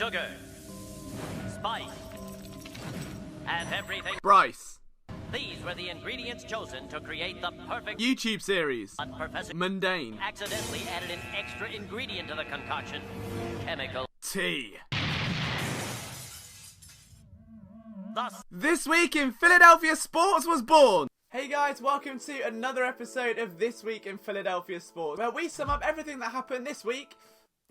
sugar, spice, and everything. Bryce. These were the ingredients chosen to create the perfect YouTube series. But Professor Mundane. accidentally added an extra ingredient to the concoction. Chemical. Tea. Thus, This week in Philadelphia Sports was born. Hey guys, welcome to another episode of This Week in Philadelphia Sports, where we sum up everything that happened this week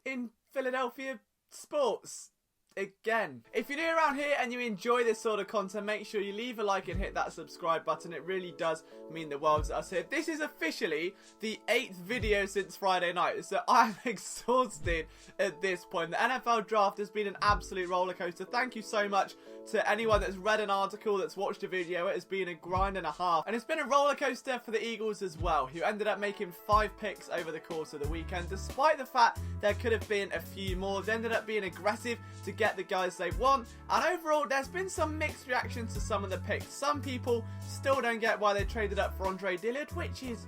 in Philadelphia Sports. Again. If you're new around here and you enjoy this sort of content, make sure you leave a like and hit that subscribe button. It really does mean the world to us here. This is officially the 8th video since Friday night, so I'm exhausted at this point. The NFL draft has been an absolute roller coaster. Thank you so much to anyone that's read an article, that's watched a video. It has been a grind and a half, and it's been a roller coaster for the Eagles as well, who ended up making 5 picks over the course of the weekend. Despite the fact there could have been a few more, they ended up being aggressive to get the guys they want, and overall there's been some mixed reactions to some of the picks. Some people still don't get why they traded up for Andre Dillard, which is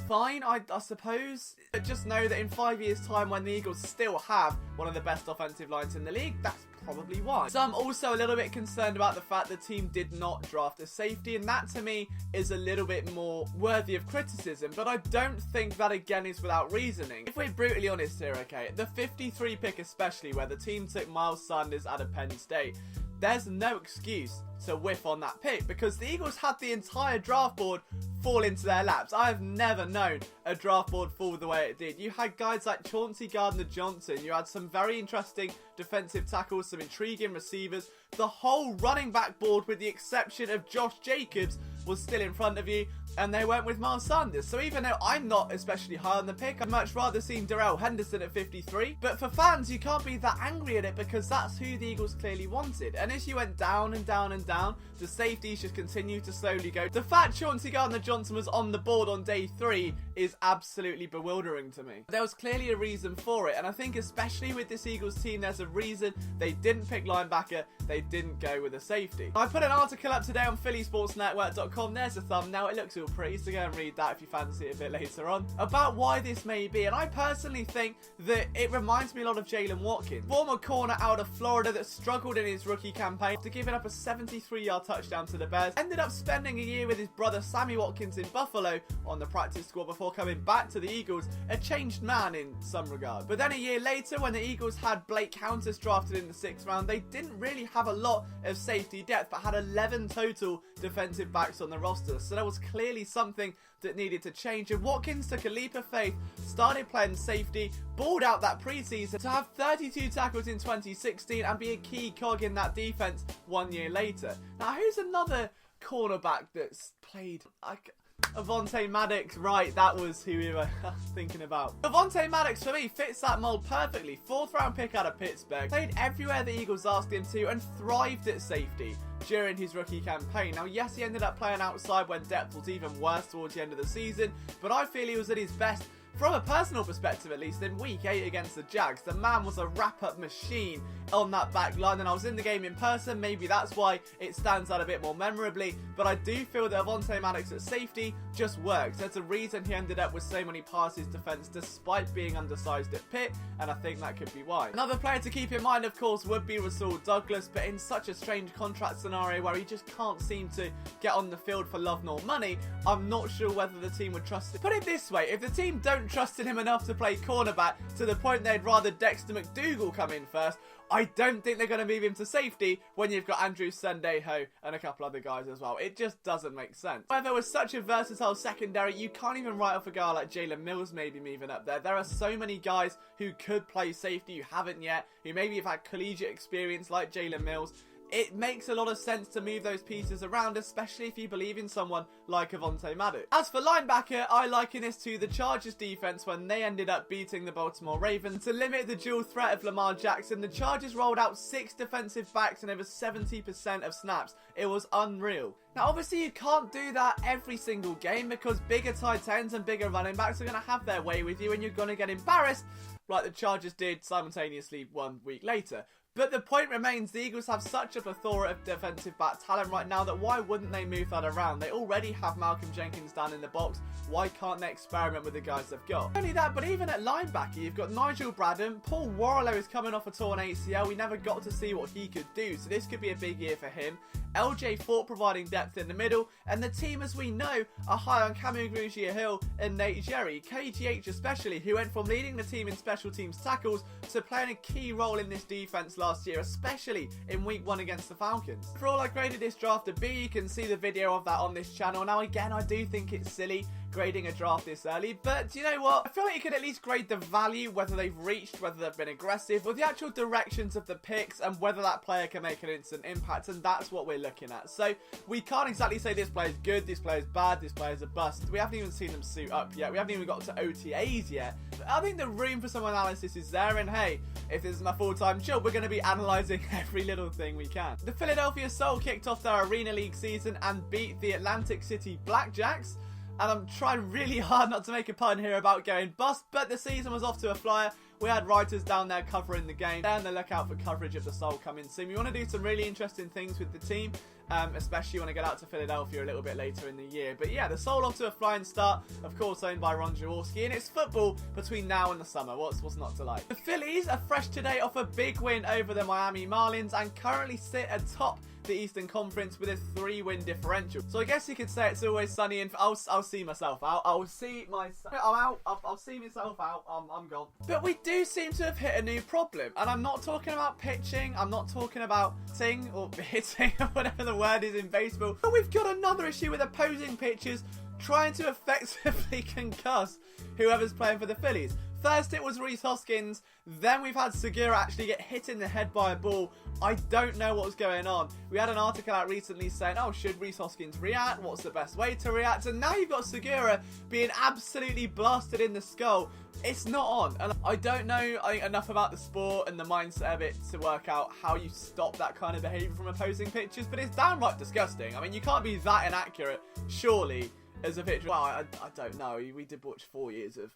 fine, I suppose. But just know that in 5 years' time, when the Eagles still have one of the best offensive lines in the league, that's probably why. Some also a little bit concerned about the fact the team did not draft a safety, and that to me is a little bit more worthy of criticism, but I don't think that again is without reasoning. If we're brutally honest here, okay, the 53 pick especially, where the team took Miles Sanders out of Penn State, there's no excuse to whiff on that pick, because the Eagles had the entire draft board fall into their laps. I have never known a draft board fall the way it did. You had guys like Chauncey Gardner-Johnson, you had some very interesting defensive tackles, some intriguing receivers. The whole running back board, with the exception of Josh Jacobs, was still in front of you, and they went with Miles Sanders. So even though I'm not especially high on the pick, I'd much rather seen Darrell Henderson at 53. But for fans, you can't be that angry at it, because that's who the Eagles clearly wanted. And as you went down and down and down, the safeties just continued to slowly go. The fact Chauncey Gardner-Johnson was on the board on day 3 is absolutely bewildering to me. There was clearly a reason for it, and I think especially with this Eagles team, there's a reason they didn't pick linebacker, they didn't go with a safety. I put an article up today on phillysportsnetwork.com. There's a thumbnail. It looks all pretty, so go and read that if you fancy it a bit later on, about why this may be. And I personally think that it reminds me a lot of Jalen Watkins, former corner out of Florida that struggled in his rookie campaign after giving up a 73-yard touchdown to the Bears. Ended up spending a year with his brother Sammy Watkins in Buffalo on the practice squad before coming back to the Eagles, a changed man in some regard. But then a year later, when the Eagles had Blake Countess drafted in the 6th round, they didn't really have a lot of safety depth, but had 11 total defensive backs on the roster. So there was clearly something that needed to change, and Watkins took a leap of faith, started playing safety, balled out that preseason to have 32 tackles in 2016 and be a key cog in that defense 1 year later. Now, who's another cornerback that's played like Avonte Maddox? Right, that was who we were thinking about. Avonte Maddox, for me, fits that mold perfectly. 4th round pick out of Pittsburgh. Played everywhere the Eagles asked him to and thrived at safety during his rookie campaign. Now, yes, he ended up playing outside when depth was even worse towards the end of the season, but I feel he was at his best, from a personal perspective at least, in week 8 against the Jags. The man was a wrap-up machine on that back line, and I was in the game in person. Maybe that's why it stands out a bit more memorably, but I do feel that Avonte Maddox at safety just works. There's a reason he ended up with so many passes defense despite being undersized at Pitt, and I think that could be why. Another player to keep in mind, of course, would be Rasul Douglas, but in such a strange contract scenario where he just can't seem to get on the field for love nor money, I'm not sure whether the team would trust him. Put it this way, if the team don't trust in him enough to play cornerback to the point they'd rather Dexter McDougal come in first, I don't think they're going to move him to safety when you've got Andrew Sendejo and a couple other guys as well. It just doesn't make sense. However, with such a versatile secondary, you can't even write off a guy like Jalen Mills maybe moving up there. There are so many guys who could play safety who haven't yet, who maybe have had collegiate experience like Jalen Mills. It makes a lot of sense to move those pieces around, especially if you believe in someone like Avonte Maddox. As for linebacker, I liken this to the Chargers defense when they ended up beating the Baltimore Ravens. To limit the dual threat of Lamar Jackson, the Chargers rolled out 6 defensive backs and over 70% of snaps. It was unreal. Now, obviously, you can't do that every single game, because bigger tight ends and bigger running backs are going to have their way with you, and you're going to get embarrassed like the Chargers did simultaneously 1 week later. But the point remains, the Eagles have such a plethora of defensive back talent right now that why wouldn't they move that around? They already have Malcolm Jenkins down in the box. Why can't they experiment with the guys they've got? Not only that, but even at linebacker, you've got Nigel Bradham. Paul Warlow is coming off a torn ACL. We never got to see what he could do, so this could be a big year for him. LJ Fort providing depth in the middle, and the team, as we know, are high on Camu Grugier-Hill and Nate Jerry, KGH especially, who went from leading the team in special teams tackles to playing a key role in this defense last year, especially in week 1 against the Falcons. Overall, I graded this draft a B. You can see the video of that on this channel. Now, again, I do think it's silly grading a draft this early, but do you know what? I feel like you could at least grade the value, whether they've reached, whether they've been aggressive, or the actual directions of the picks, and whether that player can make an instant impact, and that's what we're looking at. So we can't exactly say this player's good, this player's bad, this player's a bust. We haven't even seen them suit up yet. We haven't even got to OTAs yet. But I think the room for some analysis is there, and hey, if this is my full-time job, we're going to be analysing every little thing we can. The Philadelphia Soul kicked off their Arena League season and beat the Atlantic City Blackjacks. And I'm trying really hard not to make a pun here about going bust, but the season was off to a flyer. We had writers down there covering the game. They're on the lookout for coverage of the Soul coming soon. We want to do some really interesting things with the team, especially when I get out to Philadelphia a little bit later in the year. But yeah, the Soul off to a flying start, of course owned by Ron Jaworski, and it's football between now and the summer. What's not to like? The Phillies are fresh today off a big win over the Miami Marlins and currently sit atop the Eastern Conference with a 3-win differential. So I guess you could say it's always sunny, and I'll see myself out. I'm out. I'll see myself out. I'm gone. But we do seem to have hit a new problem, and I'm not talking about pitching. I'm not talking about hitting or hitting or whatever the word is in baseball. But we've got another issue with opposing pitchers trying to effectively concuss whoever's playing for the Phillies. First it was Rhys Hoskins, then we've had Segura actually get hit in the head by a ball. I don't know what's going on. We had an article out recently saying, oh, should Rhys Hoskins react? What's the best way to react? And now you've got Segura being absolutely blasted in the skull. It's not on. And I don't know, I think, enough about the sport and the mindset of it to work out how you stop that kind of behaviour from opposing pitchers, but it's downright disgusting. I mean, you can't be that inaccurate, surely, as a pitcher. Well, I don't know. We did watch 4 years of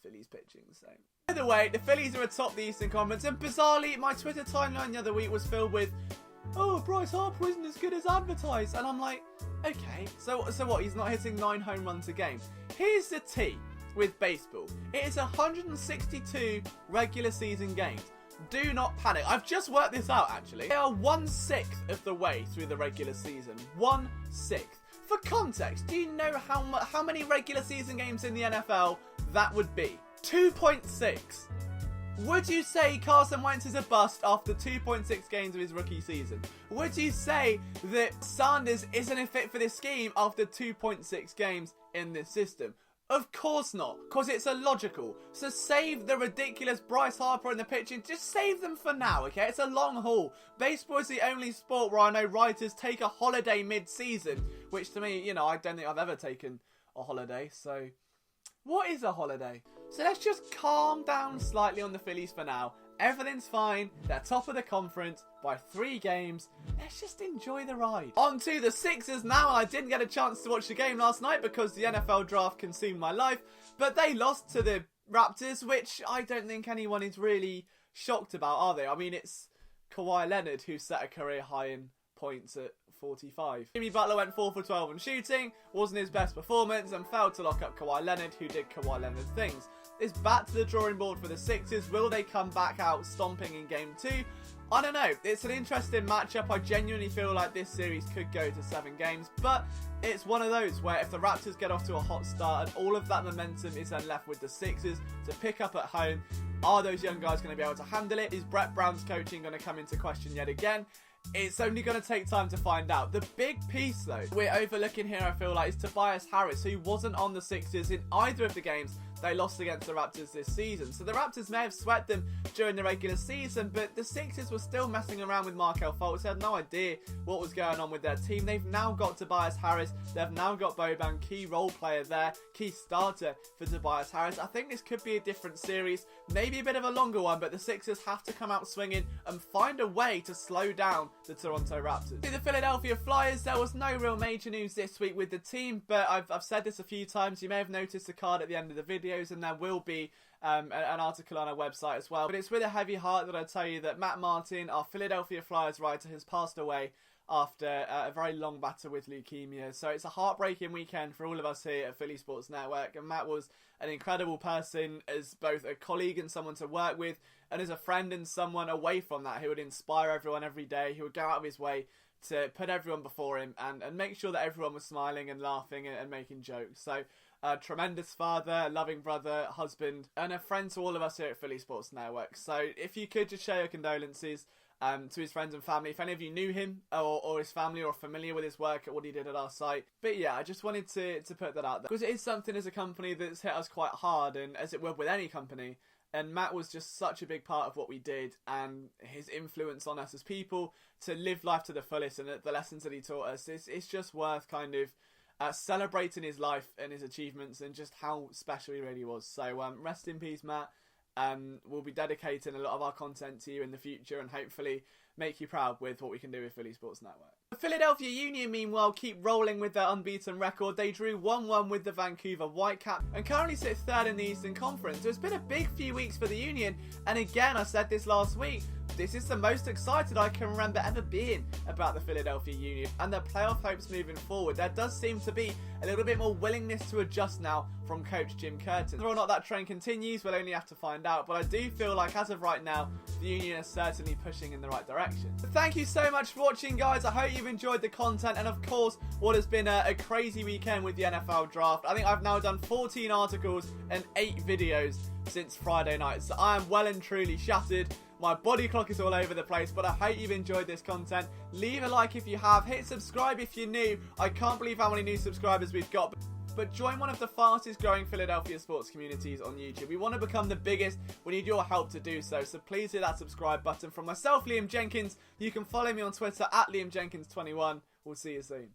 Phillies pitching, so. Either way, the Phillies are atop the Eastern Conference, and bizarrely, my Twitter timeline the other week was filled with, oh, Bryce Harper isn't as good as advertised, and I'm like, okay, so what, he's not hitting 9 home runs a game? Here's the tea with baseball. It is 162 regular season games. Do not panic. I've just worked this out, actually. They are 1/6 of the way through the regular season. 1/6. For context, do you know how many regular season games in the NFL that would be? 2.6. Would you say Carson Wentz is a bust after 2.6 games of his rookie season? Would you say that Sanders isn't a fit for this scheme after 2.6 games in this system? Of course not, because it's illogical. So save the ridiculous Bryce Harper and the pitching. Just save them for now, okay? It's a long haul. Baseball is the only sport where I know writers take a holiday mid-season, which to me, you know, I don't think I've ever taken a holiday, so what is a holiday? So let's just calm down slightly on the Phillies for now. Everything's fine. They're top of the conference by 3 games. Let's just enjoy the ride. On to the Sixers now. I didn't get a chance to watch the game last night because the NFL draft consumed my life. But they lost to the Raptors, which I don't think anyone is really shocked about, are they? I mean, it's Kawhi Leonard who set a career high in points at 45. Jimmy Butler went 4 for 12 on shooting. Wasn't his best performance and failed to lock up Kawhi Leonard, who did Kawhi Leonard things. It's back to the drawing board for the Sixers. Will they come back out stomping in Game 2? I don't know. It's an interesting matchup. I genuinely feel like this series could go to 7 games, but it's one of those where if the Raptors get off to a hot start and all of that momentum is then left with the Sixers to pick up at home, are those young guys going to be able to handle it? Is Brett Brown's coaching going to come into question yet again? It's only going to take time to find out. The big piece, though, we're overlooking here, I feel like, is Tobias Harris, who wasn't on the Sixers in either of the games they lost against the Raptors this season. So the Raptors may have swept them during the regular season, but the Sixers were still messing around with Markelle Fultz. They had no idea what was going on with their team. They've now got Tobias Harris. They've now got Boban, key role player there, key starter for Tobias Harris. I think this could be a different series, maybe a bit of a longer one, but the Sixers have to come out swinging and find a way to slow down the Toronto Raptors. To the Philadelphia Flyers, there was no real major news this week with the team, but I've said this a few times. You may have noticed the card at the end of the video. videos, and there will be an article on our website as well. But it's with a heavy heart that I tell you that Matt Martin, our Philadelphia Flyers writer, has passed away after a very long battle with leukemia. So it's a heartbreaking weekend for all of us here at Philly Sports Network. And Matt was an incredible person as both a colleague and someone to work with, and as a friend and someone away from that who would inspire everyone every day. He would go out of his way to put everyone before him and make sure that everyone was smiling and laughing and making jokes. So a tremendous father, a loving brother, husband, and a friend to all of us here at Philly Sports Network. So if you could just show your condolences to his friends and family, if any of you knew him or his family or are familiar with his work at what he did at our site. But yeah, I just wanted to put that out there, because it is something as a company that's hit us quite hard, and as it would with any company. And Matt was just such a big part of what we did, and his influence on us as people to live life to the fullest, and the lessons that he taught us, it's just worth kind of celebrating his life and his achievements and just how special he really was. So rest in peace, Matt. We'll be dedicating a lot of our content to you in the future, and hopefully make you proud with what we can do with Philly Sports Network. The Philadelphia Union, meanwhile, keep rolling with their unbeaten record. They drew 1-1 with the Vancouver Whitecaps and currently sit third in the Eastern Conference. So it's been a big few weeks for the Union, and again, I said this last week, this is the most excited I can remember ever being about the Philadelphia Union and their playoff hopes moving forward. There does seem to be a little bit more willingness to adjust now from coach Jim Curtin. Whether or not that trend continues, we'll only have to find out, but I do feel like as of right now, the Union is certainly pushing in the right direction. But thank you so much for watching, guys. I hope you've enjoyed the content, and of course, what has been a crazy weekend with the NFL draft. I think I've now done 14 articles and 8 videos since Friday night, so I am well and truly shattered. My body clock is all over the place, but I hope you've enjoyed this content. Leave a like if you have. Hit subscribe if you're new. I can't believe how many new subscribers we've got. But join one of the fastest growing Philadelphia sports communities on YouTube. We want to become the biggest. We need your help to do so. So please hit that subscribe button. From myself, Liam Jenkins, you can follow me on Twitter at LiamJenkins21. We'll see you soon.